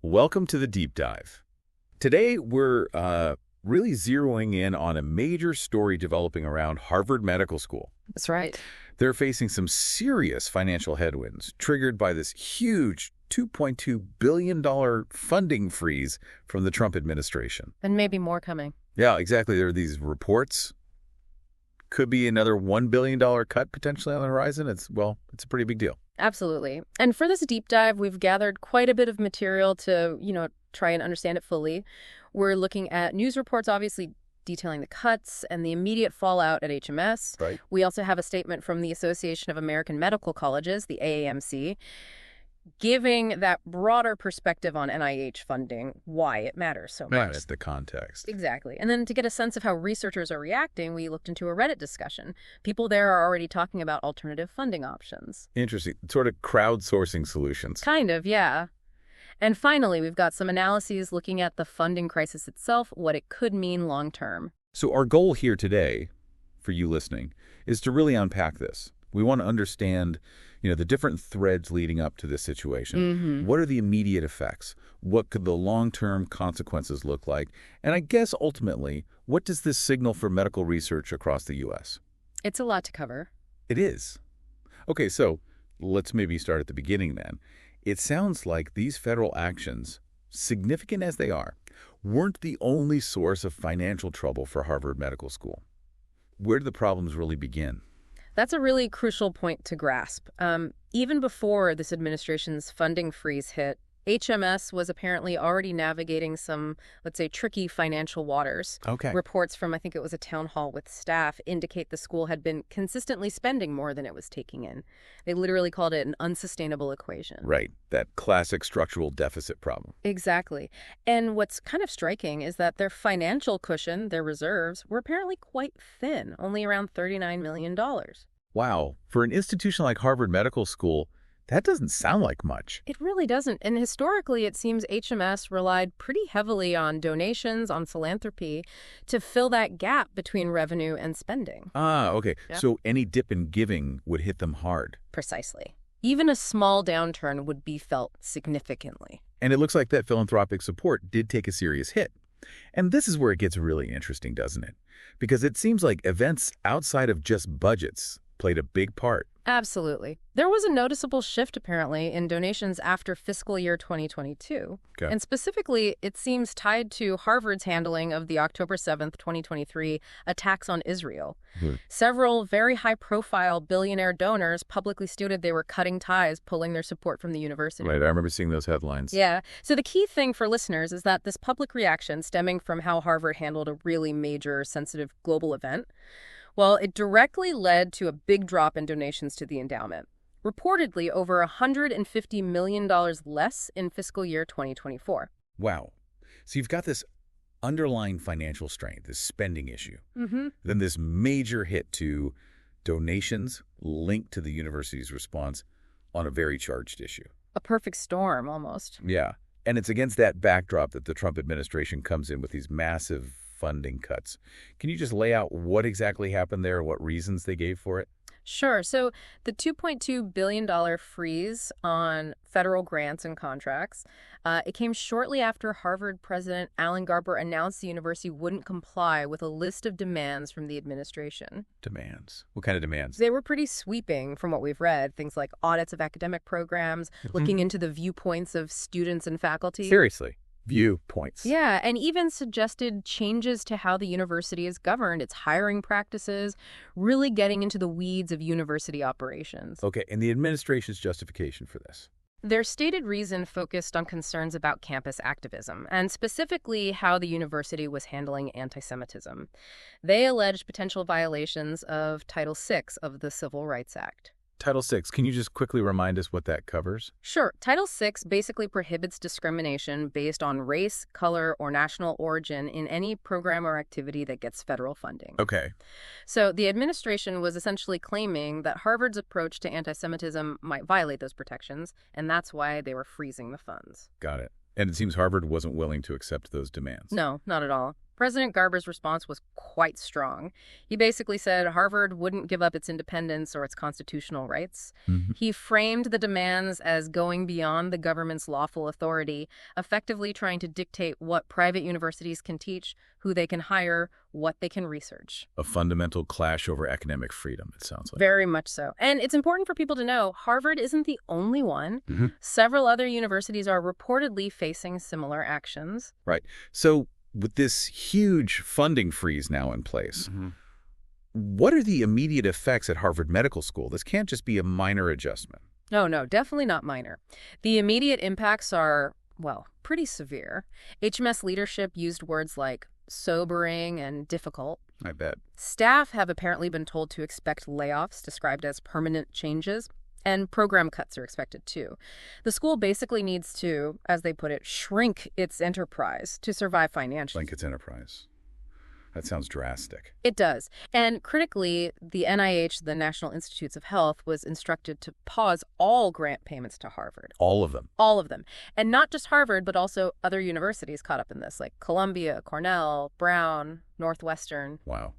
Welcome to the Deep Dive. Today, we're really zeroing in on a major story developing around Harvard Medical School. That's right. They're facing some serious financial headwinds triggered by this huge $2.2 billion funding freeze from the Trump administration. And maybe more coming. Yeah, exactly. There are these reports. Could be another $1 billion cut potentially on the horizon. It's a pretty big deal. Absolutely. And for this deep dive, we've gathered quite a bit of material to, try and understand it fully. We're looking at news reports, obviously detailing the cuts and the immediate fallout at HMS. Right. We also have a statement from the Association of American Medical Colleges, the AAMC, giving that broader perspective on NIH funding, why it matters so much. That's the context. Exactly. And then to get a sense of how researchers are reacting, we looked into a Reddit discussion. People there are already talking about alternative funding options. Interesting. Sort of crowdsourcing solutions. Kind of, yeah. And finally, we've got some analyses looking at the funding crisis itself, what it could mean long term. So our goal here today, for you listening, is to really unpack this. We want to understand, the different threads leading up to this situation. Mm-hmm. What are the immediate effects? What could the long-term consequences look like? And I guess ultimately, what does this signal for medical research across the U.S.? It's a lot to cover. It is. Okay, so let's maybe start at the beginning then. It sounds like these federal actions, significant as they are, weren't the only source of financial trouble for Harvard Medical School. Where do the problems really begin? That's a really crucial point to grasp. Even before this administration's funding freeze hit, HMS was apparently already navigating some, let's say, tricky financial waters. Okay. Reports from, I think it was a town hall with staff, indicate the school had been consistently spending more than it was taking in. They literally called it an unsustainable equation. Right. That classic structural deficit problem. Exactly. And what's kind of striking is that their financial cushion, their reserves, were apparently quite thin, only around $39 million. Wow. For an institution like Harvard Medical School, that doesn't sound like much. It really doesn't. And historically, it seems HMS relied pretty heavily on donations, on philanthropy, to fill that gap between revenue and spending. Ah, okay. Yeah. So any dip in giving would hit them hard. Precisely. Even a small downturn would be felt significantly. And it looks like that philanthropic support did take a serious hit. And this is where it gets really interesting, doesn't it? Because it seems like events outside of just budgets played a big part. Absolutely. There was a noticeable shift, apparently, in donations after fiscal year 2022. Okay. And specifically, it seems tied to Harvard's handling of the October 7th, 2023 attacks on Israel. Several very high-profile billionaire donors publicly stated they were cutting ties, pulling their support from the university. Right, I remember seeing those headlines. Yeah. So the key thing for listeners is that this public reaction stemming from how Harvard handled a really major, sensitive global event, well, it directly led to a big drop in donations to the endowment, reportedly over $150 million less in fiscal year 2024. Wow. So you've got this underlying financial strain, this spending issue. Mm-hmm. Then this major hit to donations linked to the university's response on a very charged issue. A perfect storm, almost. Yeah. And it's against that backdrop that the Trump administration comes in with these massive funding cuts. Can you just lay out what exactly happened there, what reasons they gave for it? Sure. So the $2.2 billion freeze on federal grants and contracts, it came shortly after Harvard President Alan Garber announced the university wouldn't comply with a list of demands from the administration. Demands? What kind of demands? They were pretty sweeping from what we've read. Things like audits of academic programs, looking into the viewpoints of students and faculty. Seriously? Viewpoints. Yeah, and even suggested changes to how the university is governed, its hiring practices, really getting into the weeds of university operations. Okay, and the administration's justification for this? Their stated reason focused on concerns about campus activism, and specifically how the university was handling anti-Semitism. They alleged potential violations of Title VI of the Civil Rights Act. Title VI, can you just quickly remind us what that covers? Sure. Title VI basically prohibits discrimination based on race, color, or national origin in any program or activity that gets federal funding. Okay. So the administration was essentially claiming that Harvard's approach to anti-Semitism might violate those protections, and that's why they were freezing the funds. Got it. And it seems Harvard wasn't willing to accept those demands. No, not at all. President Garber's response was quite strong. He basically said Harvard wouldn't give up its independence or its constitutional rights. Mhm. He framed the demands as going beyond the government's lawful authority, effectively trying to dictate what private universities can teach, who they can hire, what they can research. A fundamental clash over academic freedom, it sounds like. Very much so. And it's important for people to know Harvard isn't the only one. Mhm. Several other universities are reportedly facing similar actions. Right. So with this huge funding freeze now in place, what are the immediate effects at Harvard Medical School? This can't just be a minor adjustment. No, definitely not minor. The immediate impacts are, well, pretty severe. HMS leadership used words like sobering and difficult. I bet. Staff have apparently been told to expect layoffs, described as permanent changes, and program cuts are expected too. The school basically needs to, as they put it, shrink its enterprise to survive financially. Like its enterprise. That sounds drastic. It does. And critically, the NIH, the National Institutes of Health, was instructed to pause all grant payments to Harvard. All of them. All of them. And not just Harvard, but also other universities caught up in this, like Columbia, Cornell, Brown, Northwestern. Wow.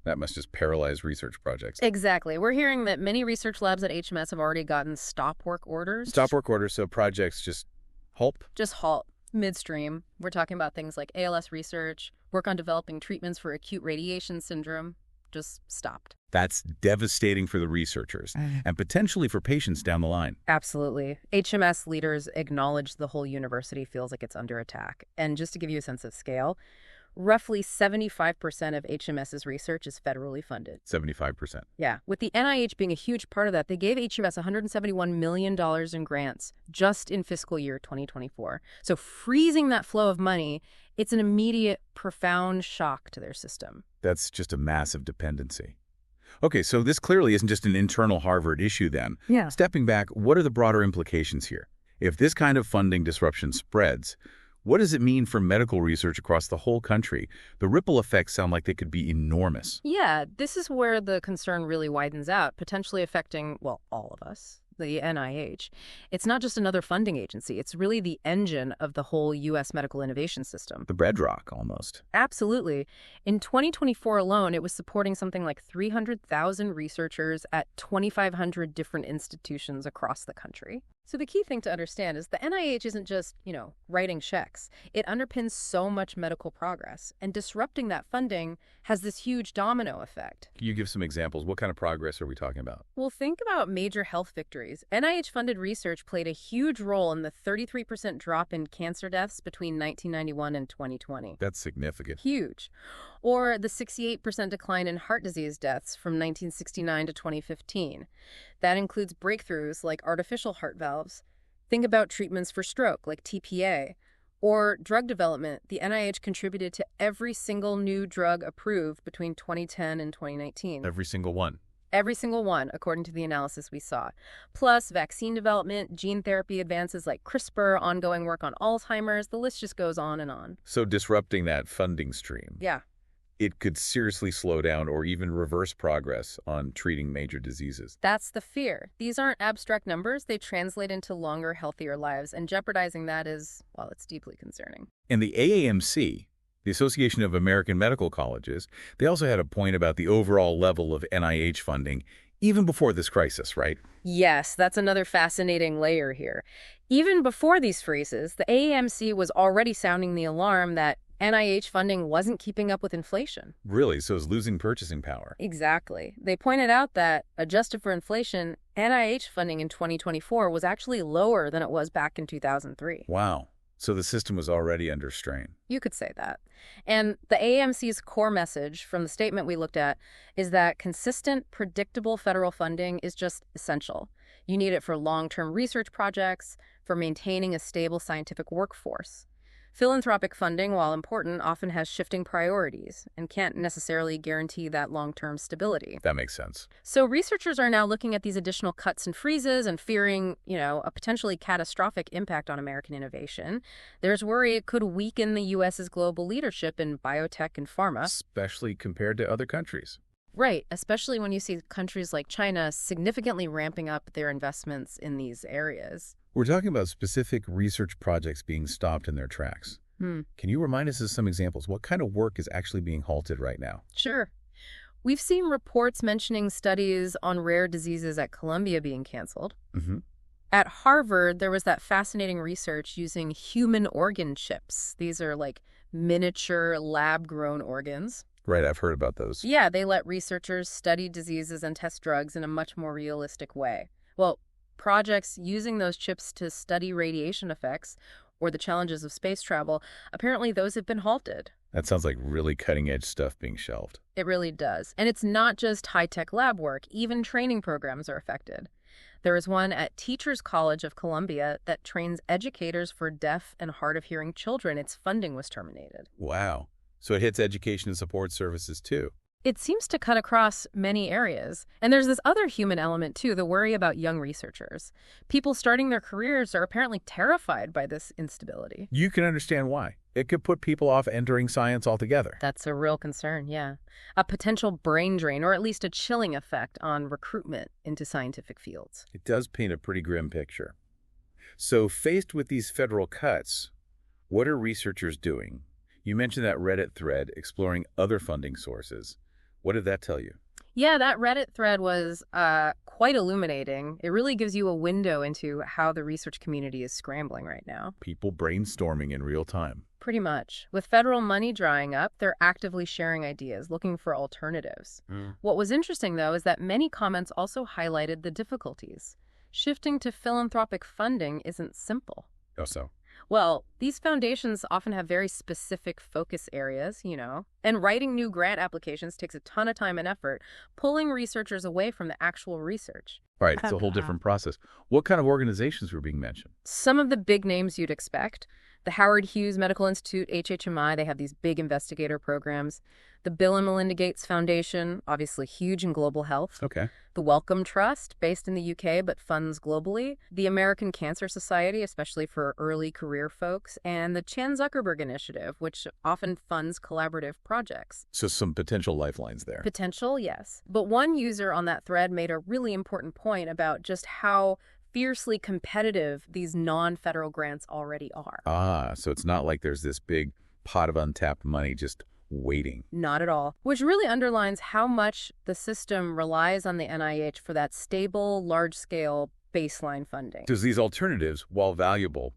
That must just paralyze research projects. Exactly. We're hearing that many research labs at HMS have already gotten stop work orders. Stop work orders, so projects just halt? Just halt midstream. We're talking about things like ALS research, work on developing treatments for acute radiation syndrome. Just stopped. That's devastating for the researchers and potentially for patients down the line. Absolutely. HMS leaders acknowledge the whole university feels like it's under attack. And just to give you a sense of scale, roughly 75% of HMS's research is federally funded. 75%. Yeah. With the NIH being a huge part of that, they gave HMS $171 million in grants just in fiscal year 2024. So freezing that flow of money, it's an immediate, profound shock to their system. That's just a massive dependency. Okay, so this clearly isn't just an internal Harvard issue then. Yeah. Stepping back, what are the broader implications here? If this kind of funding disruption spreads, what does it mean for medical research across the whole country? The ripple effects sound like they could be enormous. Yeah, this is where the concern really widens out, potentially affecting, well, all of us, the NIH. It's not just another funding agency. It's really the engine of the whole U.S. medical innovation system. The bedrock, almost. Absolutely. In 2024 alone, it was supporting something like 300,000 researchers at 2,500 different institutions across the country. So the key thing to understand is the NIH isn't just, writing checks. It underpins so much medical progress, and disrupting that funding has this huge domino effect. Can you give some examples? What kind of progress are we talking about? Well, think about major health victories. NIH-funded research played a huge role in the 33% drop in cancer deaths between 1991 and 2020. That's significant. Huge. Or the 68% decline in heart disease deaths from 1969 to 2015. That includes breakthroughs like artificial heart valves. Think about treatments for stroke like TPA. Or drug development. The NIH contributed to every single new drug approved between 2010 and 2019. Every single one. Every single one, according to the analysis we saw. Plus, vaccine development, gene therapy advances like CRISPR, ongoing work on Alzheimer's, the list just goes on and on. So disrupting that funding stream. Yeah. It could seriously slow down or even reverse progress on treating major diseases. That's the fear. These aren't abstract numbers. They translate into longer, healthier lives, and jeopardizing that is, well, it's deeply concerning. And the AAMC, the Association of American Medical Colleges, they also had a point about the overall level of NIH funding even before this crisis, right? Yes, that's another fascinating layer here. Even before these freezes, the AAMC was already sounding the alarm that NIH funding wasn't keeping up with inflation. Really? So it's losing purchasing power. Exactly. They pointed out that, adjusted for inflation, NIH funding in 2024 was actually lower than it was back in 2003. Wow. So the system was already under strain. You could say that. And the AAMC's core message from the statement we looked at is that consistent, predictable federal funding is just essential. You need it for long-term research projects, for maintaining a stable scientific workforce. Philanthropic funding, while important, often has shifting priorities and can't necessarily guarantee that long-term stability. That makes sense. So researchers are now looking at these additional cuts and freezes and fearing, a potentially catastrophic impact on American innovation. There's worry it could weaken the U.S.'s global leadership in biotech and pharma. Especially compared to other countries. Right, especially when you see countries like China significantly ramping up their investments in these areas. We're talking about specific research projects being stopped in their tracks. Can you remind us of some examples? What kind of work is actually being halted right now? Sure. We've seen reports mentioning studies on rare diseases at Columbia being canceled. Mm-hmm. At Harvard, there was that fascinating research using human organ chips. These are like miniature lab-grown organs. Right, I've heard about those. Yeah, they let researchers study diseases and test drugs in a much more realistic way. Well, projects using those chips to study radiation effects or the challenges of space travel, apparently those have been halted. That sounds like really cutting-edge stuff being shelved. It really does. And it's not just high-tech lab work. Even training programs are affected. There is one at Teachers College of Columbia that trains educators for deaf and hard of hearing children. Its funding was terminated. Wow. So it hits education and support services too. It seems to cut across many areas. And there's this other human element too, the worry about young researchers. People starting their careers are apparently terrified by this instability. You can understand why. It could put people off entering science altogether. That's a real concern, yeah. A potential brain drain, or at least a chilling effect on recruitment into scientific fields. It does paint a pretty grim picture. So faced with these federal cuts, what are researchers doing? You mentioned that Reddit thread exploring other funding sources. What did that tell you? Yeah, that Reddit thread was quite illuminating. It really gives you a window into how the research community is scrambling right now. People brainstorming in real time. Pretty much. With federal money drying up, they're actively sharing ideas, looking for alternatives. What was interesting, though, is that many comments also highlighted the difficulties. Shifting to philanthropic funding isn't simple. Oh, so? Well, these foundations often have very specific focus areas, and writing new grant applications takes a ton of time and effort, pulling researchers away from the actual research. Right, it's a whole different process. What kind of organizations were being mentioned? Some of the big names you'd expect. The Howard Hughes Medical Institute, HMI, they have these big investigator programs. The Bill and Melinda Gates Foundation, obviously huge in global health. Okay. The Wellcome Trust, based in the UK but funds globally. The American Cancer Society, especially for early career folks. And the Chan Zuckerberg Initiative, which often funds collaborative projects. So some potential lifelines there. Potential, yes. But one user on that thread made a really important point about just how fiercely competitive these non-federal grants already are. Ah, so it's not like there's this big pot of untapped money just waiting. Not at all. Which really underlines how much the system relies on the NIH for that stable, large-scale baseline funding. Because these alternatives, while valuable,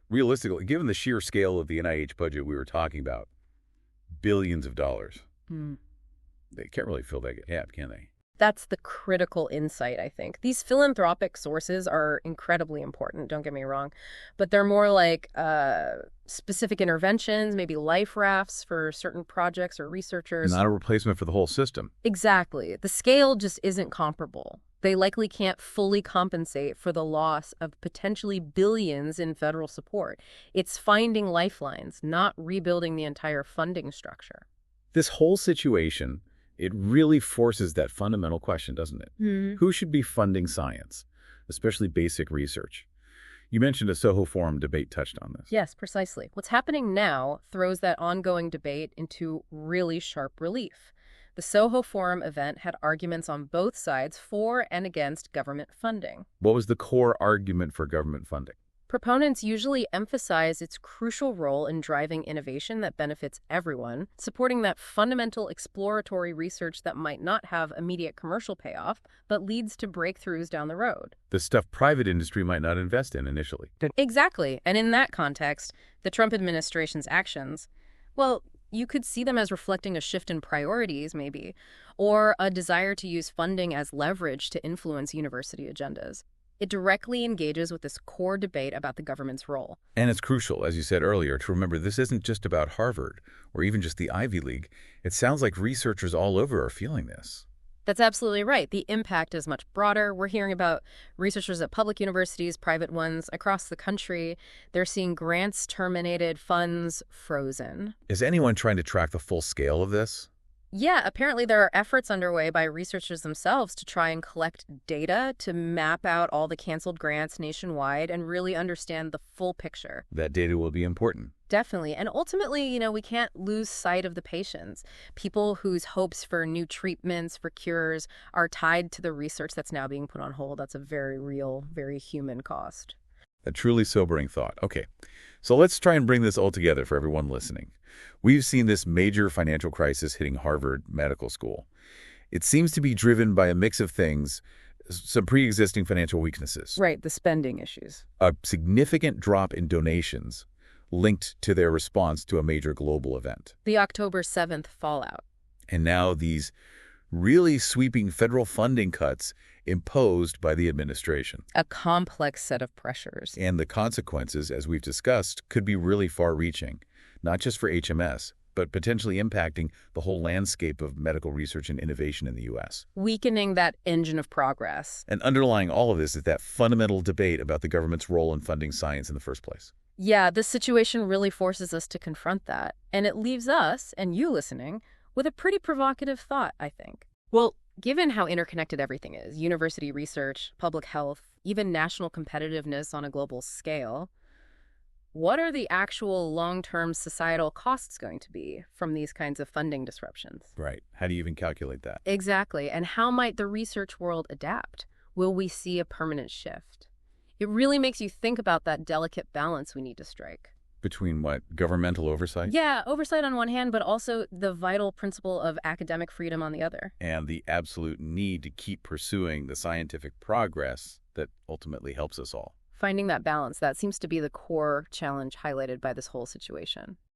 realistically, given the sheer scale of the NIH budget we were talking about, billions of dollars, they can't really fill that gap, can they? That's the critical insight, I think. These philanthropic sources are incredibly important, don't get me wrong, but they're more like specific interventions, maybe life rafts for certain projects or researchers. Not a replacement for the whole system. Exactly. The scale just isn't comparable. They likely can't fully compensate for the loss of potentially billions in federal support. It's finding lifelines, not rebuilding the entire funding structure. This whole situation, it really forces that fundamental question, doesn't it? Who should be funding science, especially basic research? You mentioned a Soho Forum debate touched on this. Yes, precisely. What's happening now throws that ongoing debate into really sharp relief. The Soho Forum event had arguments on both sides for and against government funding. What was the core argument for government funding? Proponents usually emphasize its crucial role in driving innovation that benefits everyone, supporting that fundamental exploratory research that might not have immediate commercial payoff, but leads to breakthroughs down the road. The stuff private industry might not invest in initially. Exactly. And in that context, the Trump administration's actions, well, you could see them as reflecting a shift in priorities, maybe, or a desire to use funding as leverage to influence university agendas. It directly engages with this core debate about the government's role. And it's crucial, as you said earlier, to remember this isn't just about Harvard or even just the Ivy League. It sounds like researchers all over are feeling this. That's absolutely right. The impact is much broader. We're hearing about researchers at public universities, private ones across the country. They're seeing grants terminated, funds frozen. Is anyone trying to track the full scale of this? Yeah, apparently there are efforts underway by researchers themselves to try and collect data to map out all the canceled grants nationwide and really understand the full picture. That data will be important. Definitely. And ultimately, we can't lose sight of the patients. People whose hopes for new treatments, for cures, are tied to the research that's now being put on hold. That's a very real, very human cost. A truly sobering thought. Okay, So let's try and bring this all together for everyone listening. We've seen this major financial crisis hitting Harvard Medical School. It seems to be driven by a mix of things, some pre-existing financial weaknesses, Right, the spending issues. a significant drop in donations linked to their response to a major global event, The October 7th fallout. and now these really sweeping federal funding cuts imposed by the administration. A complex set of pressures. And the consequences, as we've discussed, could be really far-reaching, not just for HMS, but potentially impacting the whole landscape of medical research and innovation in the U.S. Weakening that engine of progress. And underlying all of this is that fundamental debate about the government's role in funding science in the first place. Yeah, this situation really forces us to confront that. And it leaves us, and you listening, with a pretty provocative thought, I think. Well, given how interconnected everything is, university research, public health, even national competitiveness on a global scale, what are the actual long-term societal costs going to be from these kinds of funding disruptions? Right. How do you even calculate that? Exactly. And how might the research world adapt? Will we see a permanent shift? It really makes you think about that delicate balance we need to strike. Between what? Governmental oversight? Yeah, oversight on one hand, but also the vital principle of academic freedom on the other. And the absolute need to keep pursuing the scientific progress that ultimately helps us all. Finding that balance, that seems to be the core challenge highlighted by this whole situation.